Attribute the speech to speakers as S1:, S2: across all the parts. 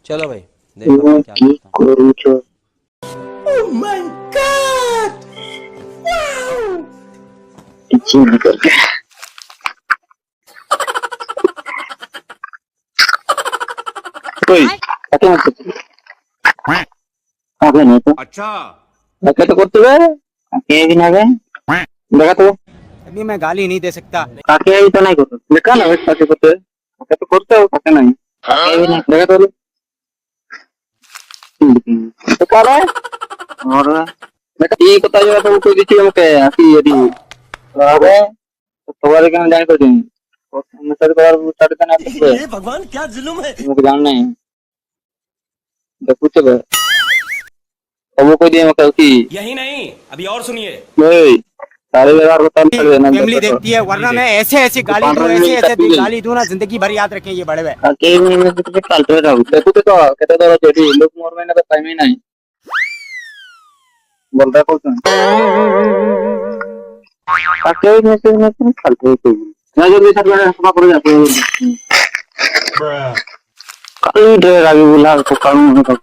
S1: चलो भाई देखो मैं क्या करता हूँ।
S2: करू छो जी निकल के कोई आके मत आगे नहीं तो
S3: अच्छा
S2: आके तो करते हुए आके भी ना गए देखा तो
S1: अभी मैं गाली नहीं दे सकता।
S2: आके भी तो नहीं करते देखा ना वैसे आके करते हो आके नहीं आके भी नहीं देखा तो क्या है और देखा ये पता है तो कोई दिखी हमके आती यदि अरे तुम्हारे क्या जान को दिन मैं सर बार स्टार्ट करना है
S3: ये भगवान क्या जुल्म है।
S2: मुझे जानना है तो कुछ है अब वो कोई दिया मैं कहती
S3: यही नहीं अभी और सुनिए।
S2: ओए सारे व्यवहार को तम कर देना
S1: फैमिली देखती है, वरना मैं ऐसे ऐसे गाली दूं, ऐसे ऐसे गाली दूं ना, जिंदगी भर याद रखें ये बड़े भाई।
S2: के में तो फालतू रहा हूं देखो तो कहते तो जेडी लोग मोर में ना तो टाइम ही नहीं बोल रहा कौन आके में से फालतू कोई ना जो भी सब मैंने सब कर जाते कल ड्राइवर आगे बोला तो कानून तो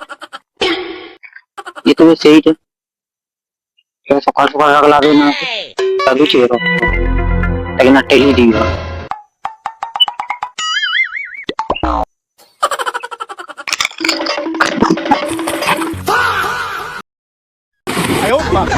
S2: ये तो सही है क्या सकाल सकाल अगला दिन ना तभी चेहरा लेकिन टेली दी
S1: आयो बाप।